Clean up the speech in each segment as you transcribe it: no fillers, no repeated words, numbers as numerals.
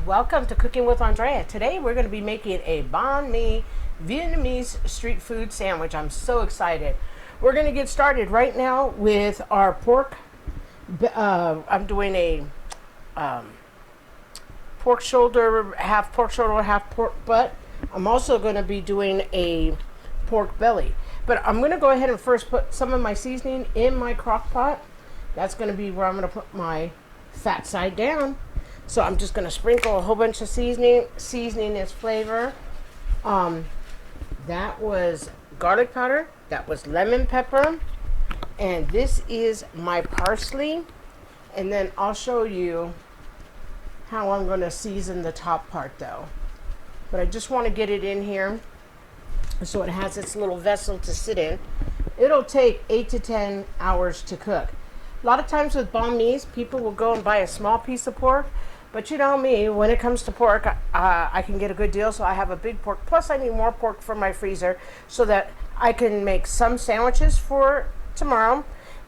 Welcome to Cooking with Andrea. Today we're going to be making a banh mi Vietnamese street food sandwich. I'm so excited. We're going to get started right now with our pork. I'm doing a pork shoulder, half pork butt. I'm also going to be doing a pork belly. But I'm going to go ahead and first put some of my seasoning in my crock pot. That's going to be where I'm going to put my fat side down. So I'm just going to sprinkle a whole bunch of seasoning. Seasoning is flavor. That was garlic powder. That was lemon pepper. And this is my parsley. And then I'll show you how I'm going to season the top part though. But I just want to get it in here so it has its little vessel to sit in. It'll take 8 to 10 hours to cook. A lot of times with banh mi's, people will go and buy a small piece of pork. But you know me, when it comes to pork, I can get a good deal, so I have a big pork. Plus, I need more pork for my freezer so that I can make some sandwiches for tomorrow,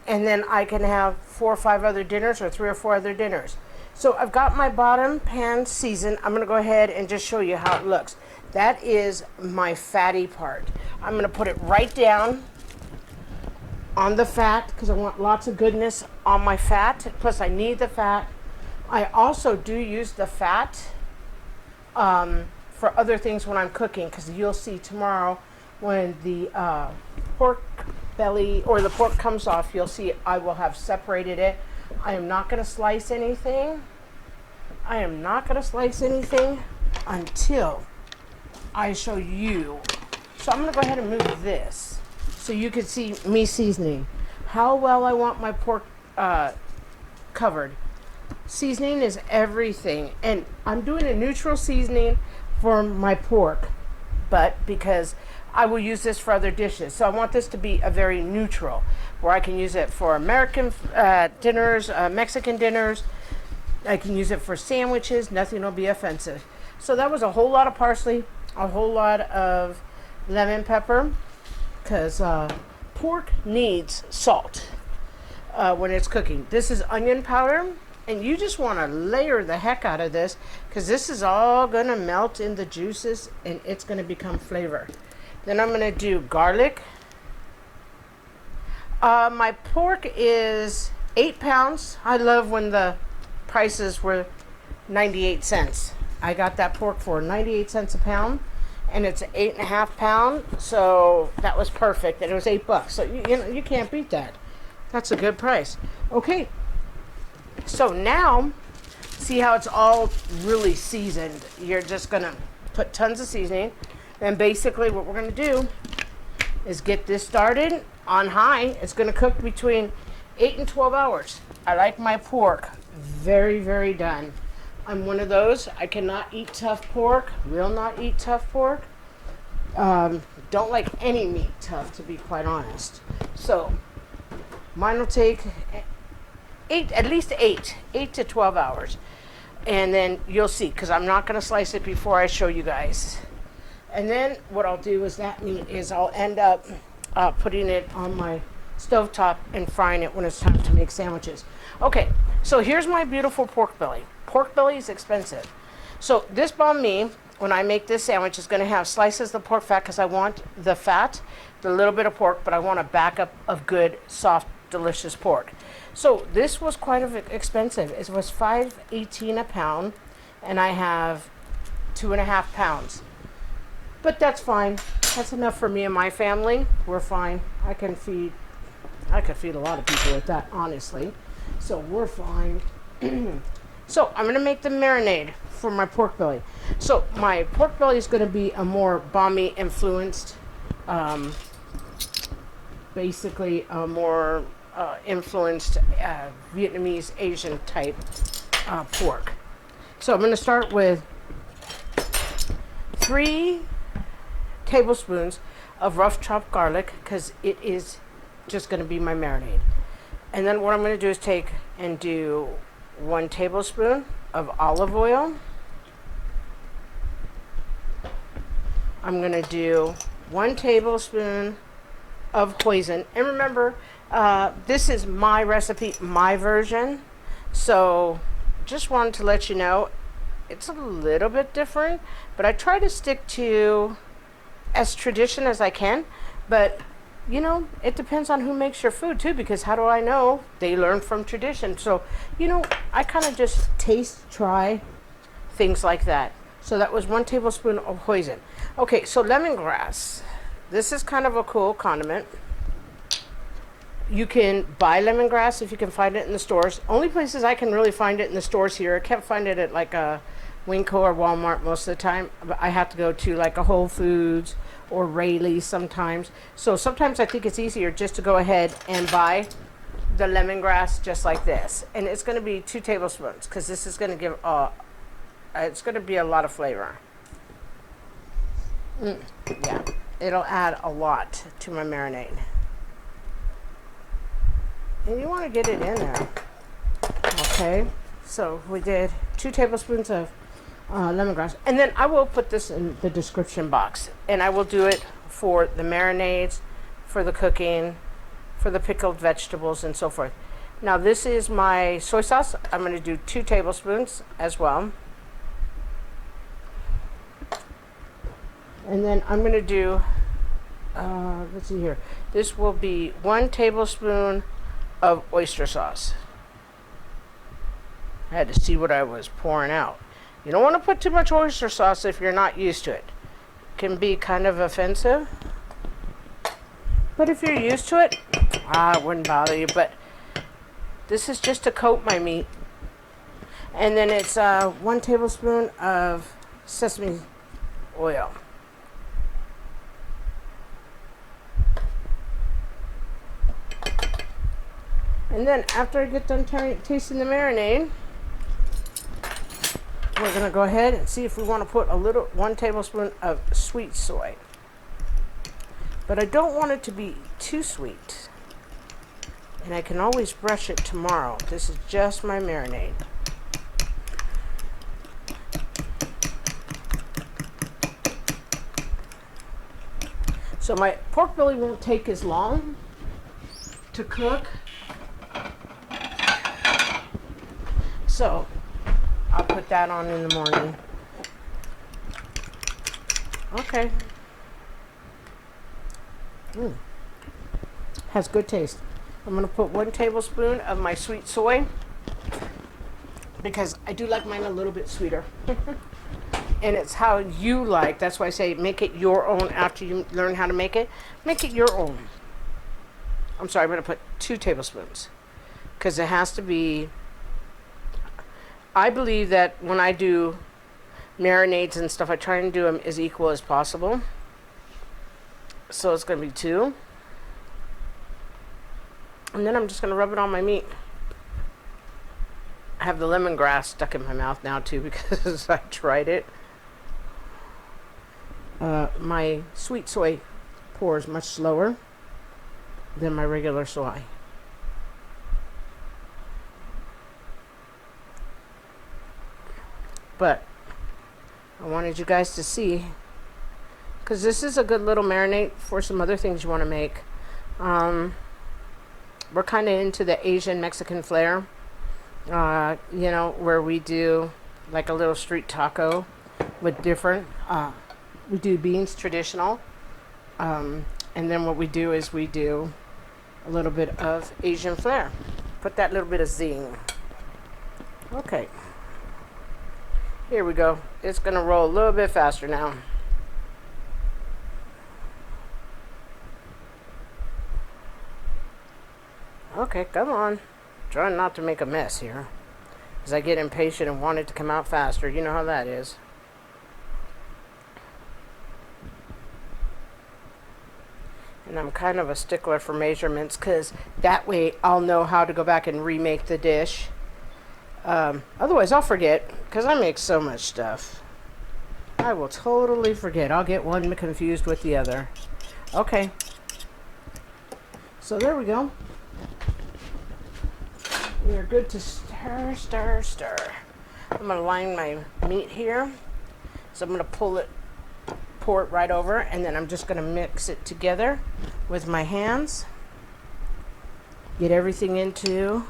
and then I can have 4 or 5 other dinners or 3 or 4 other dinners. So I've got my bottom pan seasoned. I'm going to go ahead and just show you how it looks. That is my fatty part. I'm going to put it right down on the fat because I want lots of goodness on my fat. Plus, I need the fat. I also do use the fat for other things when I'm cooking, because you'll see tomorrow when the pork belly or the pork comes off, you'll see I will have separated it. I am not going to slice anything. I am not going to slice anything until I show you. So I'm going to go ahead and move this so you can see me seasoning how well I want my pork covered. Seasoning is everything, and I'm doing a neutral seasoning for my pork, but because I will use this for other dishes, so I want this to be a very neutral, where I can use it for American dinners, Mexican dinners. I can use it for sandwiches. Nothing will be offensive. So that was a whole lot of parsley, a whole lot of lemon pepper, because pork needs salt when it's cooking. This is onion powder. And you just want to layer the heck out of this, because this is all going to melt in the juices and it's going to become flavor. Then I'm going to do garlic. My pork is 8 pounds. I love when the prices were 98 cents. I got that pork for 98 cents a pound, and it's 8.5 pounds. So that was perfect. And it was $8. So you can't beat that. That's a good price. Okay. So now, see how it's all really seasoned. You're just going to put tons of seasoning. And basically what we're going to do is get this started on high. It's going to cook between 8 and 12 hours. I like my pork very, very done. I'm one of those. I cannot eat tough pork. Will not eat tough pork. Don't like any meat tough, to be quite honest. So mine will take at least 8 to 12 hours. And then you'll see, because I'm not going to slice it before I show you guys. And then what I'll do is that meat is I'll end up putting it on my stovetop and frying it when it's time to make sandwiches. Okay, so here's my beautiful pork belly. Pork belly is expensive. So this banh mi, when I make this sandwich, is going to have slices of pork fat, because I want the fat, the little bit of pork, but I want a backup of good, soft, delicious pork. So this was quite expensive. It was $5.18 a pound, and I have 2.5 pounds. But that's fine. That's enough for me and my family. We're fine. I could feed a lot of people with that, honestly. So we're fine. So I'm going to make the marinade for my pork belly. So my pork belly is going to be a more banh mi influenced, basically a more influenced Vietnamese Asian type pork. So I'm going to start with 3 tablespoons of rough chopped garlic, because it is just going to be my marinade. And then what I'm going to do is take and do 1 tablespoon of olive oil. I'm going to do 1 tablespoon of hoisin. And remember, this is my recipe, my version. So just wanted to let you know, it's a little bit different, but I try to stick to as tradition as I can. But you know, it depends on who makes your food too, because how do I know? They learn from tradition. So, you know, I kind of just taste, try things like that. So that was 1 tablespoon of hoisin. Okay, so lemongrass. This is kind of a cool condiment. You can buy lemongrass if you can find it in the stores. Only places I can really find it in the stores here. I can't find it at like a Winco or Walmart most of the time. But I have to go to like a Whole Foods or Rayleigh's sometimes. So sometimes I think it's easier just to go ahead and buy the lemongrass just like this. And it's going to be 2 tablespoons because this is going to give it's going to be a lot of flavor. Yeah, it'll add a lot to my marinade. And you want to get it in there. Okay, so we did 2 tablespoons of lemongrass. And then I will put this in the description box. And I will do it for the marinades, for the cooking, for the pickled vegetables, and so forth. Now this is my soy sauce. I'm going to do 2 tablespoons as well. And then I'm going to do, let's see here. This will be 1 tablespoon of oyster sauce. I had to see what I was pouring out. You don't want to put too much oyster sauce if you're not used to it. It can be kind of offensive. But if you're used to it, it wouldn't bother you. But this is just to coat my meat. And then it's 1 tablespoon of sesame oil. And then after I get done tasting the marinade, we're going to go ahead and see if we want to put 1 tablespoon of sweet soy. But I don't want it to be too sweet. And I can always brush it tomorrow. This is just my marinade. So my pork belly won't take as long to cook. So I'll put that on in the morning. Okay. Has good taste. I'm going to put 1 tablespoon of my sweet soy because I do like mine a little bit sweeter. And it's how you like. That's why I say make it your own after you learn how to make it. Make it your own. I'm sorry, I'm going to put 2 tablespoons because it has to be. I believe that when I do marinades and stuff, I try and do them as equal as possible. So it's going to be 2. And then I'm just going to rub it on my meat. I have the lemongrass stuck in my mouth now too because I tried it. My sweet soy pours much slower than my regular soy. But I wanted you guys to see, because this is a good little marinade for some other things you want to make. We're kind of into the Asian Mexican flair, you know, where we do like a little street taco with different, we do beans traditional, and then what we do is we do a little bit of Asian flair. Put that little bit of zing. Okay. Here we go. It's going to roll a little bit faster now. Okay, come on. Trying not to make a mess here. Because I get impatient and want it to come out faster. You know how that is. And I'm kind of a stickler for measurements because that way I'll know how to go back and remake the dish. Otherwise I'll forget because I make so much stuff. I will totally forget. I'll get one confused with the other. Okay. So there we go. We are good to stir, stir, stir. I'm going to line my meat here. So I'm going to pour it right over, and then I'm just going to mix it together with my hands. Get everything into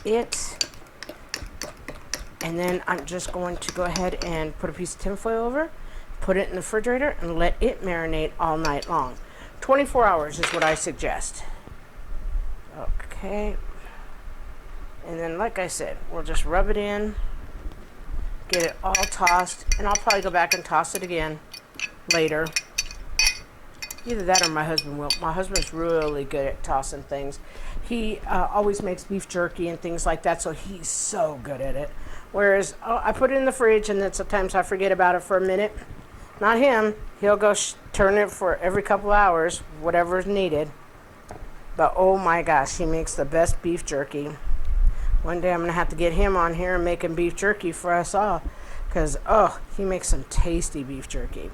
it. And then I'm just going to go ahead and put a piece of tin foil over, put it in the refrigerator, and let it marinate all night long. 24 hours is what I suggest. Okay. And then, like I said, we'll just rub it in, get it all tossed, and I'll probably go back and toss it again later. Either that or my husband will. My husband's really good at tossing things. He always makes beef jerky and things like that, so he's so good at it. Whereas I put it in the fridge, and then sometimes I forget about it for a minute. Not him. He'll go turn it for every couple hours, whatever is needed. But oh my gosh, he makes the best beef jerky. One day I'm going to have to get him on here and making beef jerky for us all. Because, oh, he makes some tasty beef jerky.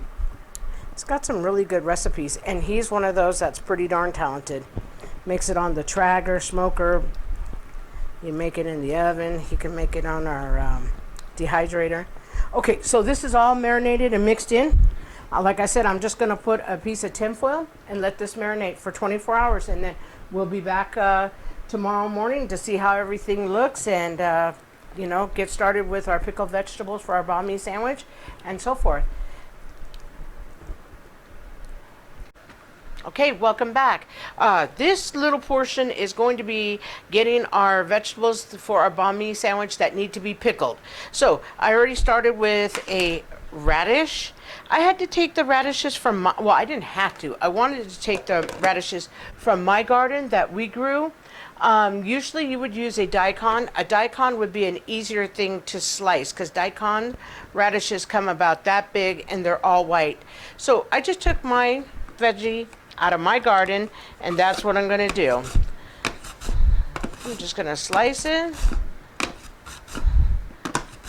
He's got some really good recipes. And he's one of those that's pretty darn talented. Makes it on the Traeger smoker. You make it in the oven. He can make it on our dehydrator. Okay, so this is all marinated and mixed in. Like I said, I'm just going to put a piece of tin foil and let this marinate for 24 hours. And then we'll be back tomorrow morning to see how everything looks and, you know, get started with our pickled vegetables for our banh mi sandwich and so forth. Okay, welcome back. This little portion is going to be getting our vegetables for our banh mi sandwich that need to be pickled. So I already started with a radish. I had to take the radishes from my, well, I didn't have to. I wanted to take the radishes from my garden that we grew. Usually you would use a daikon. A daikon would be an easier thing to slice because daikon radishes come about that big and they're all white. So I just took my veggie out of my garden, and that's what I'm going to do. I'm just going to slice it,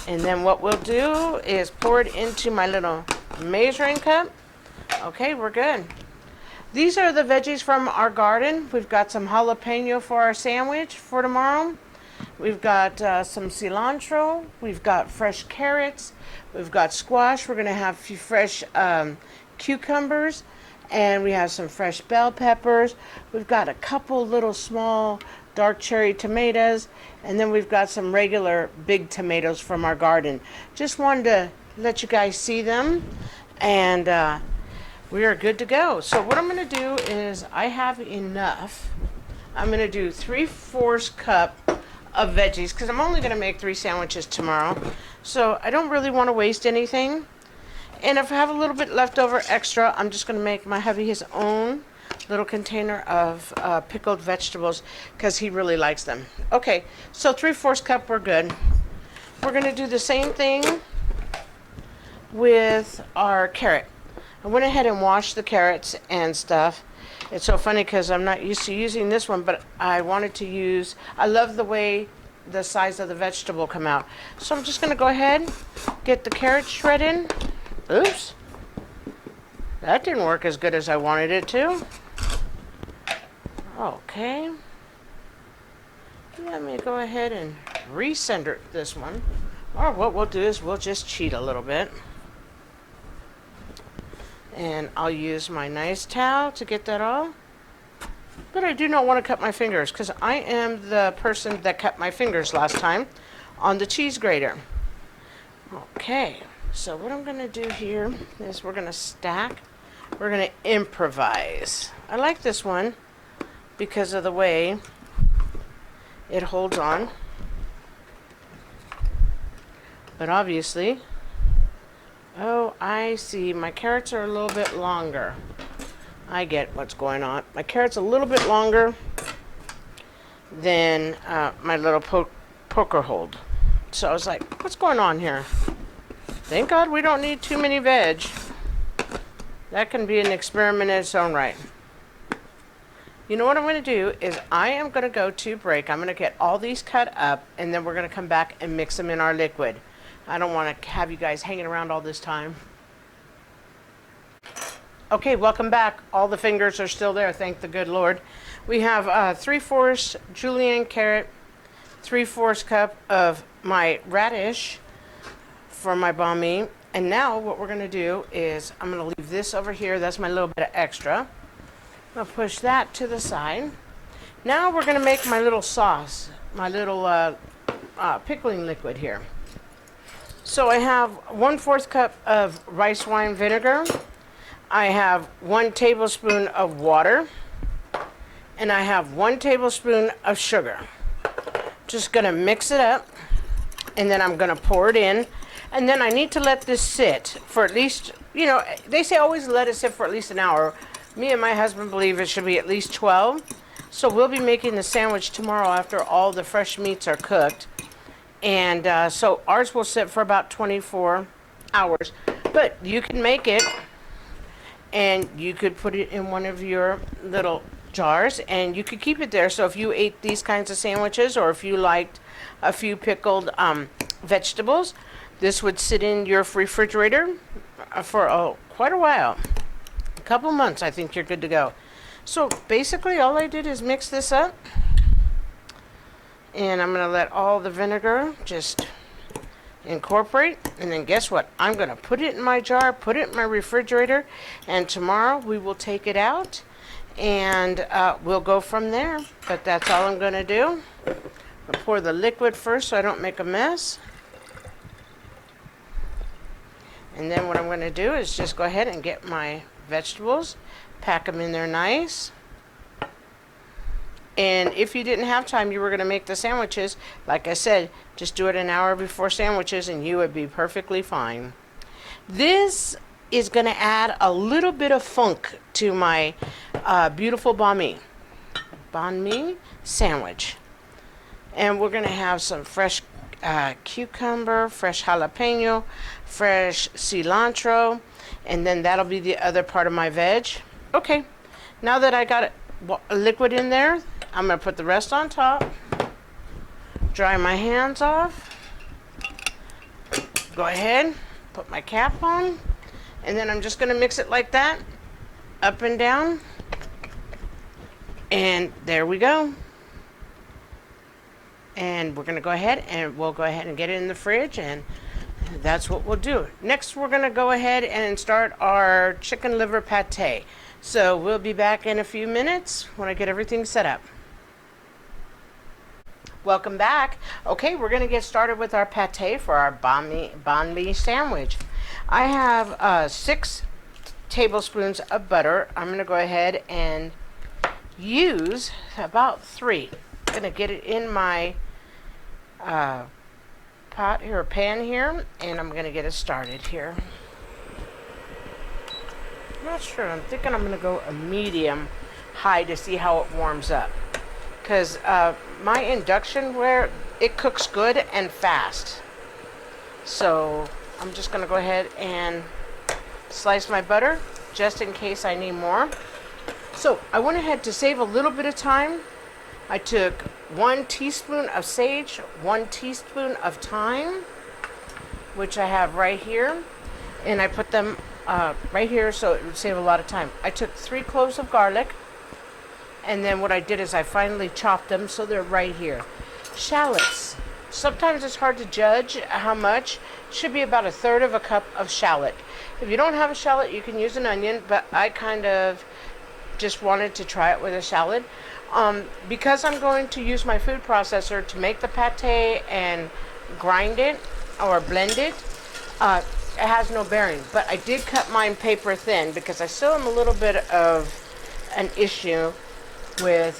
and then what we'll do is pour it into my little measuring cup. Okay, we're good. These are the veggies from our garden. We've got some jalapeno for our sandwich for tomorrow. We've got some cilantro. We've got fresh carrots. We've got squash. We're going to have a few fresh cucumbers. And we have some fresh bell peppers. We've got a couple little small dark cherry tomatoes. And then we've got some regular big tomatoes from our garden. Just wanted to let you guys see them. And we are good to go. So what I'm going to do is I have enough. I'm going to do 3/4 cup of veggies because I'm only going to make 3 sandwiches tomorrow. So I don't really want to waste anything. And if I have a little bit left over extra, I'm just going to make my hubby his own little container of pickled vegetables because he really likes them. Okay, so 3/4 cup, we're good. We're going to do the same thing with our carrot. I went ahead and washed the carrots and stuff. It's so funny because I'm not used to using this one, but I wanted to use, I love the way the size of the vegetable come out. So I'm just going to go ahead, get the carrot shredded. Oops, that didn't work as good as I wanted it to. Okay, let me go ahead and recenter this one. Or what we'll do is we'll just cheat a little bit. And I'll use my nice towel to get that all. But I do not want to cut my fingers because I am the person that cut my fingers last time on the cheese grater. Okay. So what I'm going to do here is we're going to stack. We're going to improvise. I like this one because of the way it holds on. But obviously, oh, I see. My carrots are a little bit longer. I get what's going on. My carrot's a little bit longer than my little poker hold. So I was like, what's going on here? Thank God we don't need too many veg. That can be an experiment in its own right. You know what I'm going to do is I am going to go to break. I'm going to get all these cut up, and then we're going to come back and mix them in our liquid. I don't want to have you guys hanging around all this time. Okay, welcome back. All the fingers are still there, thank the good Lord. We have 3/4 julienne carrot, 3/4 cup of my radish for my banh mi. And now what we're going to do is I'm going to leave this over here. That's my little bit of extra. I'll push that to the side. Now we're going to make my little sauce, my little pickling liquid here. So I have 1/4 cup of rice wine vinegar. I have 1 tablespoon of water. And I have 1 tablespoon of sugar. Just gonna mix it up. And then I'm gonna pour it in. And then I need to let this sit for at least, you know, they say always let it sit for at least an hour. Me and my husband believe it should be at least 12. So we'll be making the sandwich tomorrow after all the fresh meats are cooked. And so ours will sit for about 24 hours. But you can make it, and you could put it in one of your little jars, and you could keep it there. So if you ate these kinds of sandwiches, or if you liked a few pickled vegetables, this would sit in your refrigerator for quite a while. A couple months, I think you're good to go. So basically all I did is mix this up, and I'm going to let all the vinegar just incorporate, and then guess what? I'm going to put it in my jar, put it in my refrigerator, and tomorrow we will take it out, and we'll go from there. But that's all I'm going to do. I'll pour the liquid first so I don't make a mess. And then what I'm going to do is just go ahead and get my vegetables, pack them in there nice. And if you didn't have time, you were going to make the sandwiches, like I said, just do it an hour before sandwiches and you would be perfectly fine. This is going to add a little bit of funk to my beautiful banh mi sandwich. And we're going to have some fresh cucumber, fresh jalapeno, fresh cilantro, and then that'll be the other part of my veg. Okay, now that I got a liquid in there, I'm going to put the rest on top, dry my hands off, go ahead, put my cap on, and then I'm just going to mix it like that, up and down, and there we go. And we're going to go ahead and we'll go ahead and get it in the fridge, and that's what we'll do. Next, we're going to go ahead and start our chicken liver pate. So we'll be back in a few minutes when I get everything set up. Welcome back. Okay, we're going to get started with our pate for our banh mi sandwich. I have 6 tablespoons of butter. I'm going to go ahead and use about 3. I'm going to get it in my pot here, or pan here, and I'm going to get it started here. I'm not sure. I'm thinking I'm going to go a medium high to see how it warms up, because my induction ware, it cooks good and fast. So I'm just going to go ahead and slice my butter just in case I need more. So I went ahead to save a little bit of time. I took 1 teaspoon of sage, 1 teaspoon of thyme, which I have right here, and I put them right here so it would save a lot of time. I took 3 cloves of garlic, and then what I did is I finally chopped them so they're right here. Shallots. Sometimes it's hard to judge how much. It should be about 1/3 of a cup of shallot. If you don't have a shallot, you can use an onion, but I kind of just wanted to try it with a shallot. Because I'm going to use my food processor to make the pate and grind it or blend it, it has no bearing. But I did cut mine paper thin because I still am a little bit of an issue with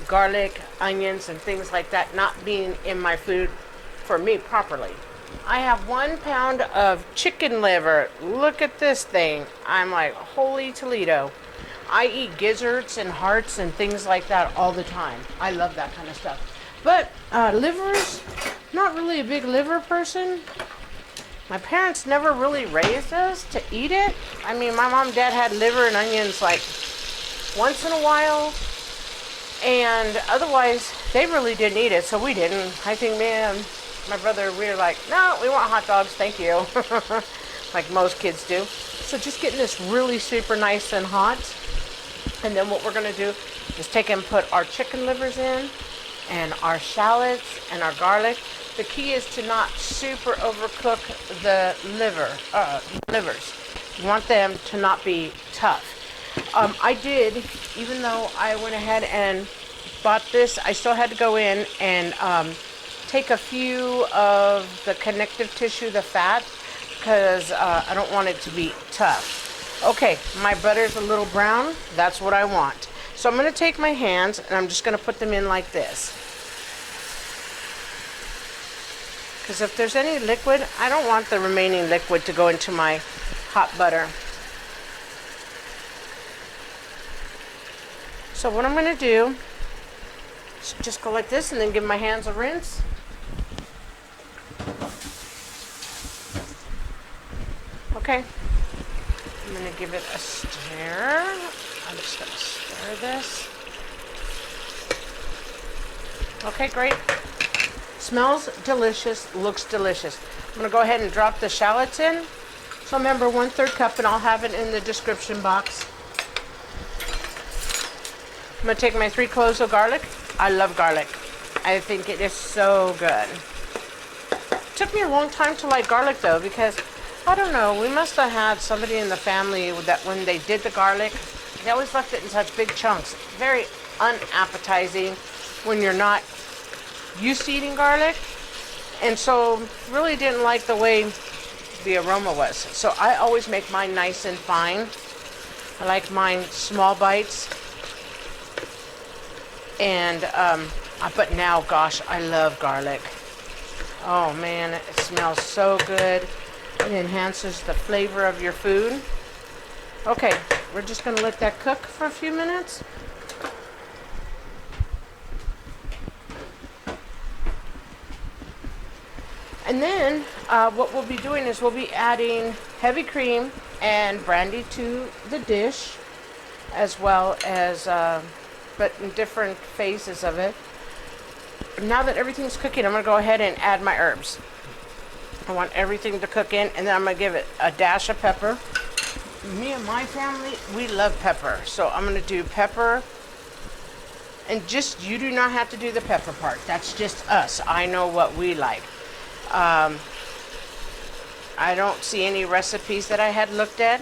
garlic, onions, and things like that not being in my food for me properly. I have 1 pound of chicken liver. Look at this thing. I'm like, holy Toledo. I eat gizzards and hearts and things like that all the time. I love that kind of stuff. But livers, not really a big liver person. My parents never really raised us to eat it. I mean, my mom and dad had liver and onions like once in a while. And otherwise, they really didn't eat it, so we didn't. I think me and my brother, we were like, no, we want hot dogs, thank you. Like most kids do. So just getting this really super nice and hot. And then what we're going to do is take and put our chicken livers in, and our shallots and our garlic. The key is to not super overcook the livers. You want them to not be tough. I did, even though I went ahead and bought this, I still had to go in and take a few of the connective tissue, the fat, because I don't want it to be tough. Okay, my butter's a little brown. That's what I want. So I'm going to take my hands and I'm just going to put them in like this. Because if there's any liquid, I don't want the remaining liquid to go into my hot butter. So what I'm going to do is just go like this and then give my hands a rinse. Okay. I'm going to give it a stir. I'm just going to stir this. Okay, great. Smells delicious, looks delicious. I'm going to go ahead and drop the shallots in. So remember, 1/3 cup, and I'll have it in the description box. I'm going to take my 3 cloves of garlic. I love garlic. I think it is so good. It took me a long time to like garlic though, because I don't know, we must have had somebody in the family that when they did the garlic, they always left it in such big chunks. Very unappetizing when you're not used to eating garlic, and so really didn't like the way the aroma was. So I always make mine nice and fine. I like mine small bites. And but now, gosh, I love garlic. Oh man, it smells so good. It enhances the flavor of your food. Okay, we're just going to let that cook for a few minutes. And then what we'll be doing is we'll be adding heavy cream and brandy to the dish, as well as, but in different phases of it. Now that everything's cooking, I'm going to go ahead and add my herbs. I want everything to cook in, and then I'm going to give it a dash of pepper. Me and my family, we love pepper. So I'm going to do pepper. And just, you do not have to do the pepper part. That's just us. I know what we like. I don't see any recipes that I had looked at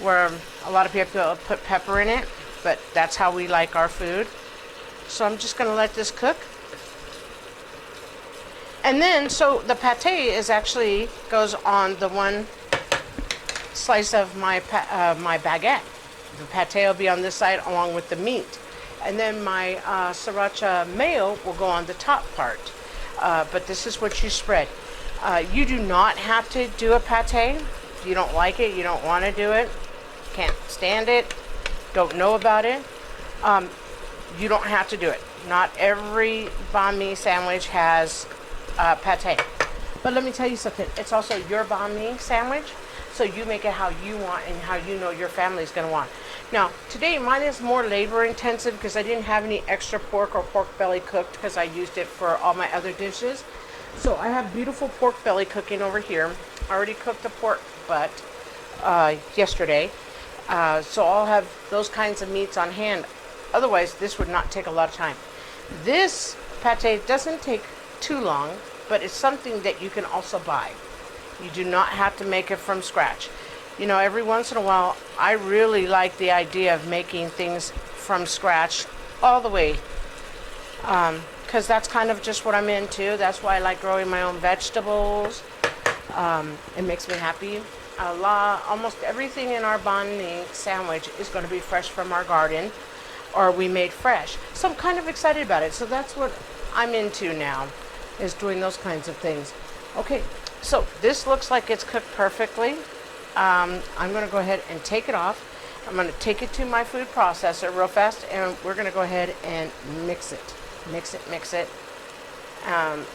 where a lot of people put pepper in it, but that's how we like our food. So I'm just going to let this cook. And then, so the pate is actually goes on the one slice of my baguette. The pate will be on this side along with the meat. And then my sriracha mayo will go on the top part. But this is what you spread. You do not have to do a pate. If you don't like it, you don't want to do it, can't stand it, don't know about it, you don't have to do it. Not every banh mi sandwich has pate. But let me tell you something, it's also your banh mi sandwich, so you make it how you want and how you know your family's going to want. Now, today mine is more labor intensive because I didn't have any extra pork or pork belly cooked because I used it for all my other dishes. So I have beautiful pork belly cooking over here. I already cooked the pork butt yesterday. So I'll have those kinds of meats on hand. Otherwise, this would not take a lot of time. This pate doesn't take too long, but it's something that you can also buy. You do not have to make it from scratch. You know, every once in a while, I really like the idea of making things from scratch all the way. Because that's kind of just what I'm into. That's why I like growing my own vegetables. It makes me happy. Almost everything in our banh mi sandwich is going to be fresh from our garden, or we made fresh. So I'm kind of excited about it. So that's what I'm into now, is doing those kinds of things. Okay, so this looks like it's cooked perfectly. I'm going to go ahead and take it off. I'm going to take it to my food processor real fast, and we're going to go ahead and mix it. Mix it.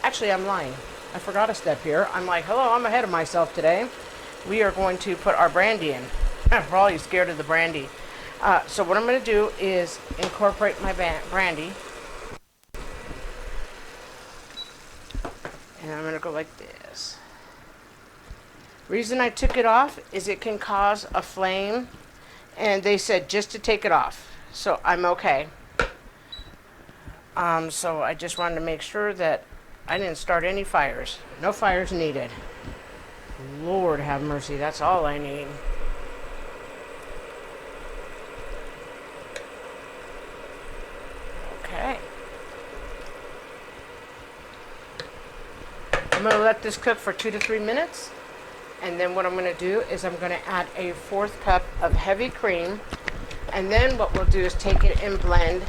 Actually, I'm lying. I forgot a step here. I'm like, hello, I'm ahead of myself today. We are going to put our brandy in. I'm probably scared of the brandy. So what I'm going to do is incorporate my brandy. And I'm going to go like this. Reason I took it off is it can cause a flame. And they said just to take it off. So I'm okay. So I just wanted to make sure that I didn't start any fires. No fires needed. Lord have mercy, that's all I need. Okay. let this cook for 2 to 3 minutes. And then what I'm going to do is I'm going to add a 1/4 cup of heavy cream. And then what we'll do is take it and blend.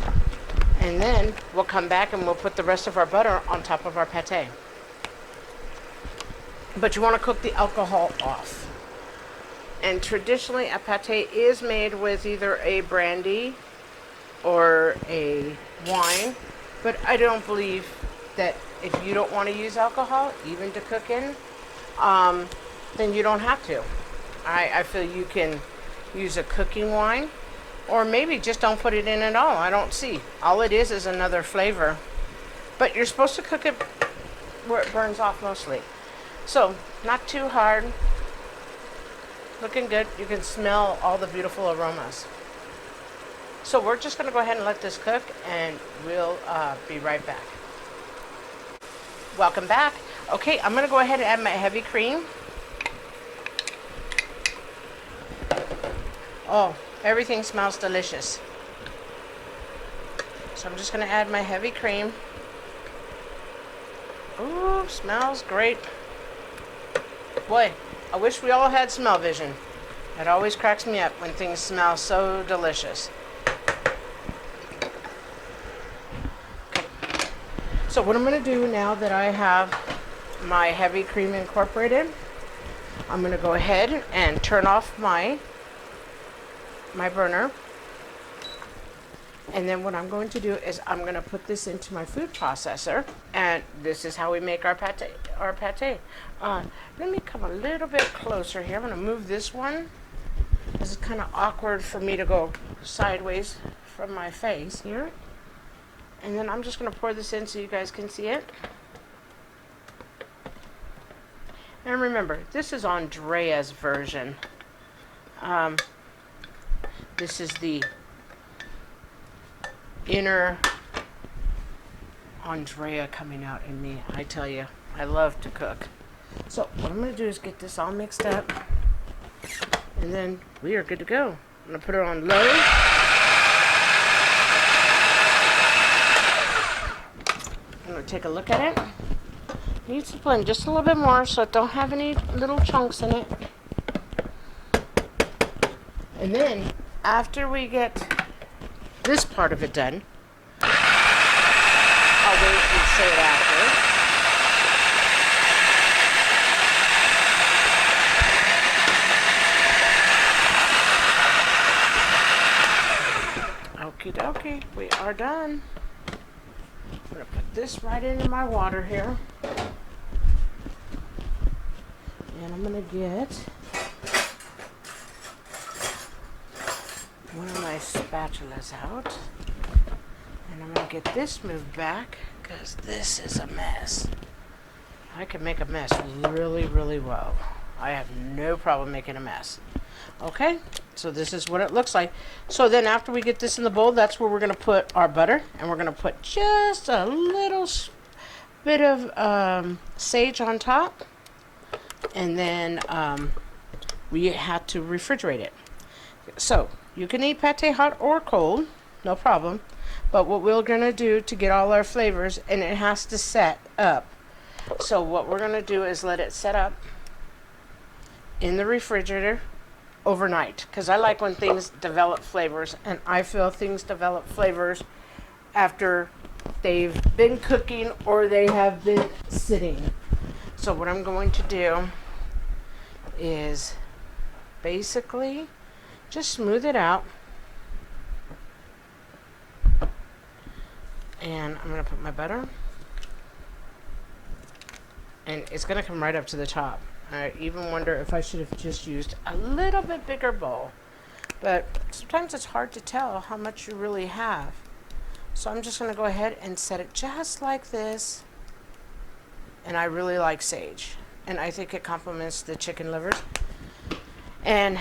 And then we'll come back and we'll put the rest of our butter on top of our pate. But you want to cook the alcohol off. And traditionally a pate is made with either a brandy or a wine. But I don't believe that if you don't want to use alcohol, even to cook in, then you don't have to. I feel you can use a cooking wine, or maybe just don't put it in at all. I don't see. All it is another flavor. But you're supposed to cook it where it burns off mostly. So, not too hard. Looking good. You can smell all the beautiful aromas. So we're just going to go ahead and let this cook, and we'll be right back. Welcome back. Okay, I'm going to go ahead and add my heavy cream. Oh, everything smells delicious. So I'm just going to add my heavy cream. Ooh, smells great. Boy, I wish we all had smell vision. It always cracks me up when things smell so delicious. Okay. So what I'm going to do now that I have my heavy cream incorporated, I'm going to go ahead and turn off my burner. And then what I'm going to do is I'm going to put this into my food processor, and this is how we make our pate. Let me come a little bit closer here. I'm going to move this one. This is kind of awkward for me to go sideways from my face here. And then I'm just going to pour this in so you guys can see it. And remember, this is Andrea's version. This is the inner Andrea coming out in me. I tell you, I love to cook. So what I'm going to do is get this all mixed up, and then we are good to go. I'm going to put it on low. I'm going to take a look at it. Needs to blend just a little bit more so it don't have any little chunks in it. And then after we get this part of it done, I'll wait and say it after. Okie dokie, we are done. I'm going to put this right into my water here. And I'm going to get one of my spatulas out. And I'm going to get this moved back because this is a mess. I can make a mess really, really well. I have no problem making a mess. Okay, so this is what it looks like. So then after we get this in the bowl, that's where we're going to put our butter. And we're going to put just a little bit of sage on top. And then we have to refrigerate it. So you can eat pate hot or cold, no problem. But what we're going to do to get all our flavors, and it has to set up. So what we're going to do is let it set up in the refrigerator overnight, because I like when things develop flavors, and I feel things develop flavors after they've been cooking or they have been sitting. So what I'm going to do is basically just smooth it out, and I'm going to put my butter, and it's going to come right up to the top. I even wonder if I should have just used a little bit bigger bowl, but sometimes it's hard to tell how much you really have. So I'm just going to go ahead and set it just like this. And I really like sage, and I think it complements the chicken livers. And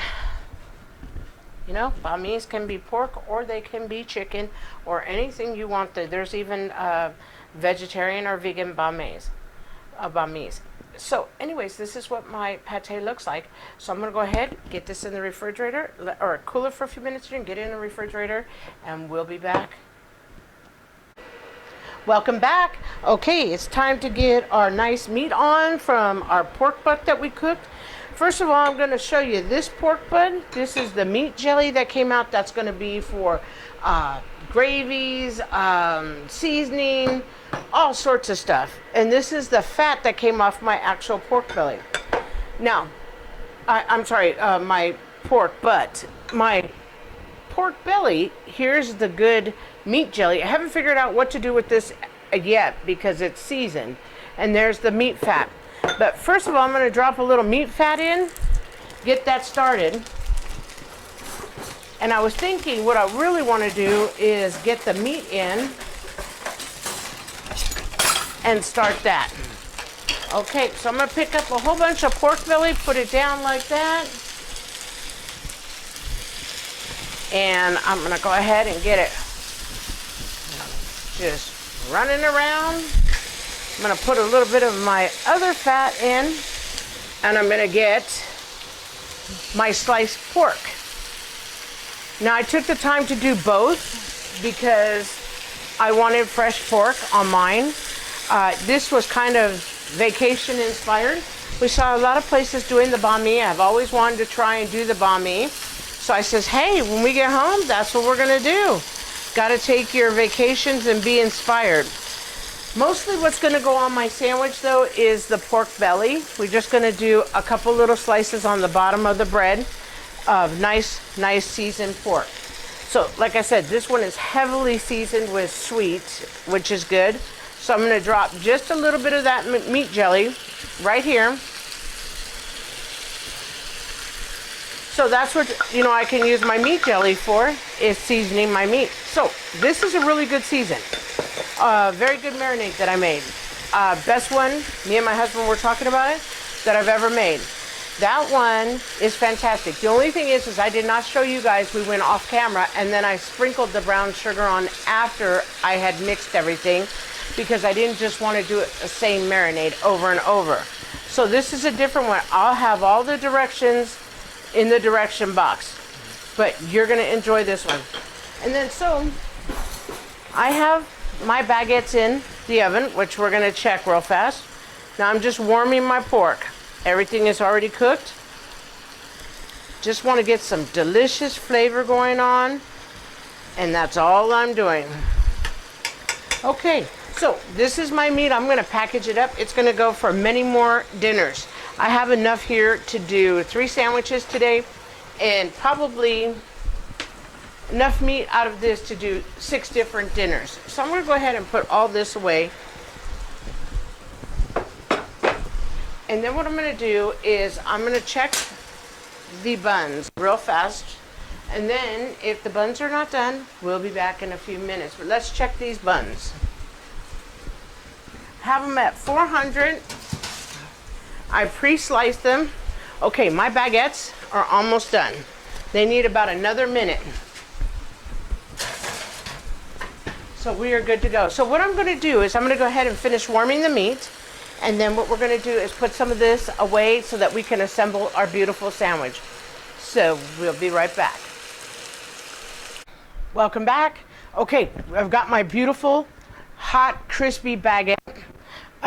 you know, banh can be pork, or they can be chicken, or anything you want. There's even vegetarian or vegan banh. So anyways, this is what my pate looks like. So I'm going to go ahead, get this in the refrigerator, or cool it for a few minutes here and get it in the refrigerator, and we'll be back. Welcome back. Okay, it's time to get our nice meat on from our pork butt that we cooked. First of all, I'm going to show you this pork butt. This is the meat jelly that came out. That's going to be for gravies, seasoning, all sorts of stuff. And this is the fat that came off my actual pork belly. Now, I'm sorry, my pork butt. My pork belly, here's the good meat jelly. I haven't figured out what to do with this yet because it's seasoned. And there's the meat fat. But first of all, I'm going to drop a little meat fat in, get that started. And I was thinking what I really want to do is get the meat in and start that. Okay, so I'm going to pick up a whole bunch of pork belly, put it down like that. And I'm going to go ahead and get it just running around. I'm going to put a little bit of my other fat in, and I'm going to get my sliced pork. Now, I took the time to do both because I wanted fresh pork on mine. This was kind of vacation inspired. We saw a lot of places doing the banh mi. I've always wanted to try and do the banh mi. So I says, hey, when we get home, that's what we're going to do. Got to take your vacations and be inspired. Mostly what's going to go on my sandwich, though, is the pork belly. We're just going to do a couple little slices on the bottom of the bread of nice seasoned pork. So, like I said, this one is heavily seasoned with sweet, which is good. So I'm going to drop just a little bit of that meat jelly right here. So that's what, I can use my meat jelly for, is seasoning my meat. So this is a really good season. Very good marinade that I made. Best one, me and my husband were talking about it, that I've ever made. That one is fantastic. The only thing is I did not show you guys. We went off camera and then I sprinkled the brown sugar on after I had mixed everything because I didn't just want to do it the same marinade over and over. So this is a different one. I'll have all the directions in the direction box, but you're going to enjoy this one. And then so I have my baguettes in the oven, which we're going to check real fast. Now I'm just warming my pork. Everything is already cooked. Just want to get some delicious flavor going on, and that's all I'm doing. Okay, so this is my meat. I'm going to package it up. It's going to go for many more dinners. I have enough here to do 3 sandwiches today, and probably enough meat out of this to do 6 different dinners. So I'm going to go ahead and put all this away. And then what I'm going to do is I'm going to check the buns real fast. And then if the buns are not done, we'll be back in a few minutes. But let's check these buns. Have them at 400. I pre-sliced them. Okay, my baguettes are almost done. They need about another minute. So we are good to go. So what I'm going to do is I'm going to go ahead and finish warming the meat. And then what we're going to do is put some of this away so that we can assemble our beautiful sandwich. So we'll be right back. Welcome back. Okay, I've got my beautiful, hot, crispy baguette.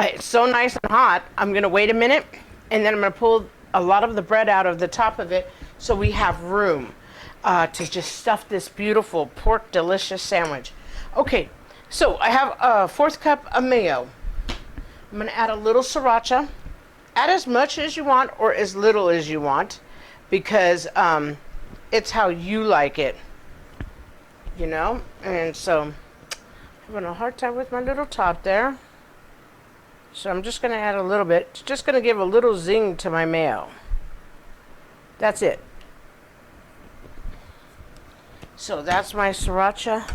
It's so nice and hot. I'm going to wait a minute, and then I'm going to pull a lot of the bread out of the top of it so we have room to just stuff this beautiful pork delicious sandwich. Okay, so I have a 1/4 cup of mayo. I'm going to add a little sriracha. Add as much as you want or as little as you want because it's how you like it, And so I'm having a hard time with my little top there. So I'm just going to add a little bit. It's just going to give a little zing to my mayo. That's it. So that's my sriracha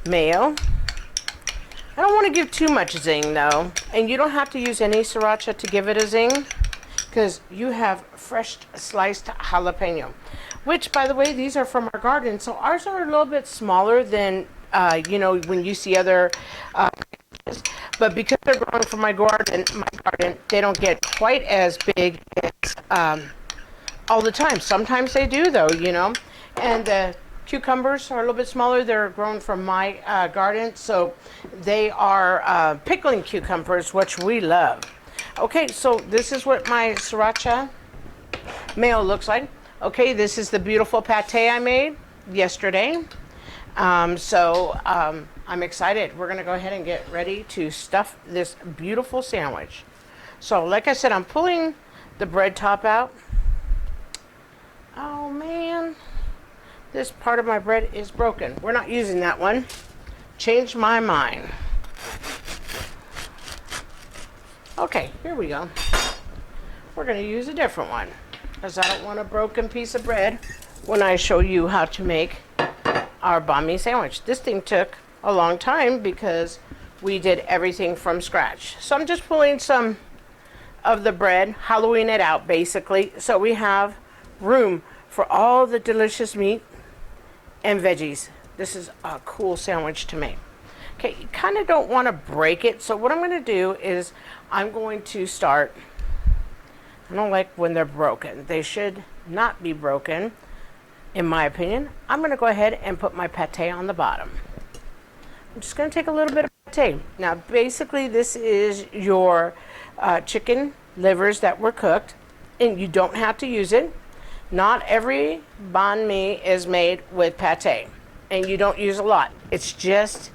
mayo. I don't want to give too much zing though, and you don't have to use any sriracha to give it a zing because you have fresh sliced jalapeno, which by the way, these are from our garden, so ours are a little bit smaller than when you see other but because they're growing from my garden, they don't get quite as big as all the time. Sometimes they do though, and the cucumbers are a little bit smaller. They're grown from my garden, so they are pickling cucumbers, which we love. Okay, so this is what my sriracha mayo looks like. Okay, this is the beautiful pate I made yesterday. I'm excited. We're gonna go ahead and get ready to stuff this beautiful sandwich. So like I said, I'm pulling the bread top out. Oh man, this part of my bread is broken. We're not using that one. Changed my mind. Okay, here we go. We're gonna use a different one because I don't want a broken piece of bread when I show you how to make our banh mi sandwich. This thing took a long time because we did everything from scratch. So I'm just pulling some of the bread, hollowing it out basically, so we have room for all the delicious meat and veggies. This is a cool sandwich to make. Okay, you kind of don't want to break it, so what I'm going to do is I'm going to start. I don't like when they're broken. They should not be broken, in my opinion. I'm going to go ahead and put my pate on the bottom. I'm just going to take a little bit of pate. Now, basically, this is your chicken livers that were cooked, and you don't have to use it. Not every banh mi is made with pate, and you don't use a lot. It just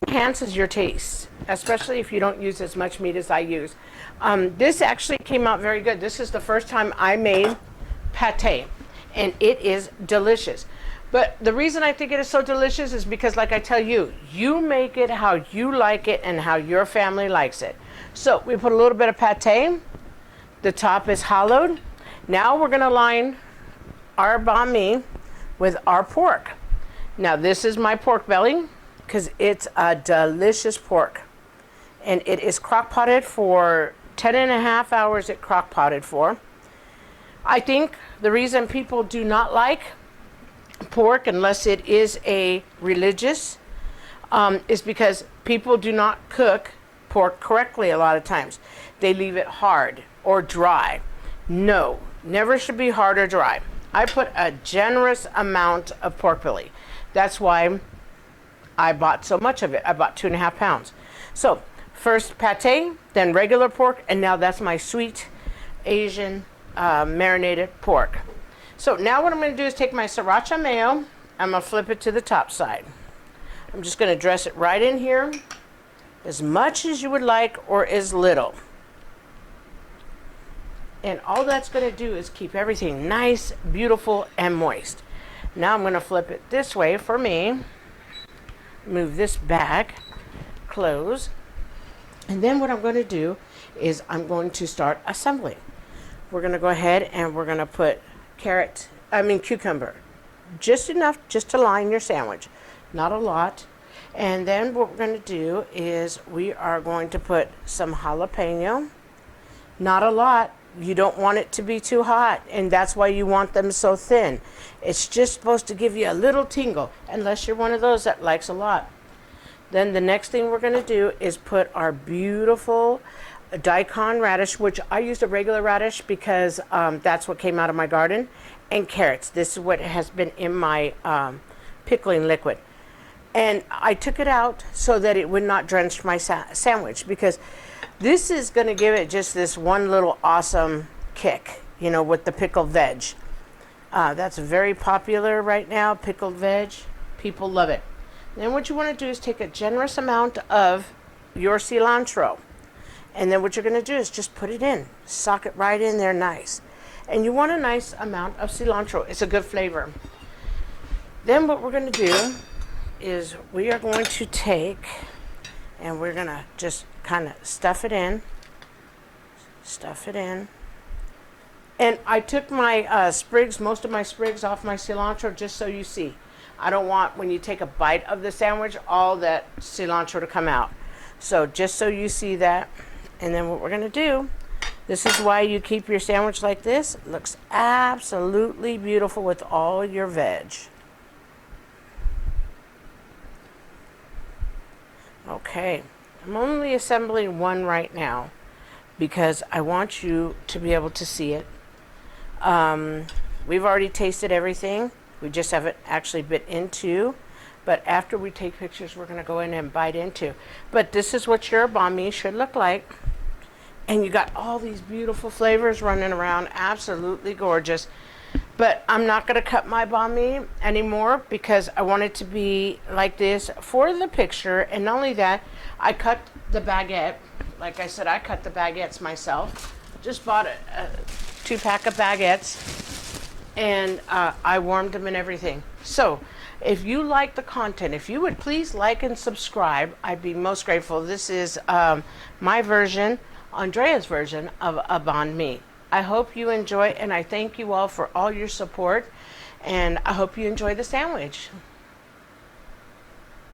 enhances your taste, especially if you don't use as much meat as I use. This actually came out very good. This is the first time I made pate, and it is delicious. But the reason I think it is so delicious is because, like I tell you, you make it how you like it and how your family likes it. So we put a little bit of pate. The top is hollowed. Now we're going to line our banh mi with our pork. Now this is my pork belly because it's a delicious pork. And it is crock potted for 10.5 hours. It crock potted for. I think the reason people do not like pork, unless it is a religious, is because people do not cook pork correctly a lot of times. They leave it hard or dry. No, never should be hard or dry. I put a generous amount of pork belly. That's why I bought so much of it. I bought 2.5 pounds. So first pate, then regular pork, and now that's my sweet Asian marinated pork. So now what I'm going to do is take my sriracha mayo. I'm going to flip it to the top side. I'm just going to dress it right in here, as much as you would like or as little. And all that's going to do is keep everything nice, beautiful, and moist. Now I'm going to flip it this way for me. Move this back, close. And then what I'm going to do is I'm going to start assembling. We're going to go ahead and we're going to put cucumber. Just enough just to line your sandwich. Not a lot. And then what we're going to do is we are going to put some jalapeno. Not a lot. You don't want it to be too hot, and that's why you want them so thin. It's just supposed to give you a little tingle, unless you're one of those that likes a lot. Then the next thing we're going to do is put our beautiful daikon radish, which I used a regular radish because that's what came out of my garden, and carrots. This is what has been in my pickling liquid. And I took it out so that it would not drench my sandwich, because this is going to give it just this one little awesome kick, you know, with the pickled veg. That's very popular right now, pickled veg. People love it. Then what you want to do is take a generous amount of your cilantro. And then what you're going to do is just put it in. Sock it right in there nice. And you want a nice amount of cilantro. It's a good flavor. Then what we're going to do is we are going to take and we're going to just kind of stuff it in. Stuff it in. And I took my sprigs, most of my sprigs off my cilantro, just so you see. I don't want, when you take a bite of the sandwich, all that cilantro to come out. So just so you see that. And then what we're going to do, this is why you keep your sandwich like this. It looks absolutely beautiful with all your veg. Okay, I'm only assembling one right now because I want you to be able to see it. We've already tasted everything. We just haven't actually bit into. But after we take pictures, we're going to go in and bite into. But this is what your banh mi should look like. And you got all these beautiful flavors running around. Absolutely gorgeous. But I'm not going to cut my banh mi anymore because I want it to be like this for the picture. And not only that, I cut the baguette. Like I said, I cut the baguettes myself. Just bought a 2-pack of baguettes. And I warmed them and everything. So if you like the content, if you would please like and subscribe, I'd be most grateful. This is my version, Andrea's version of a banh mi. I hope you enjoy, and I thank you all for all your support, and I hope you enjoy the sandwich.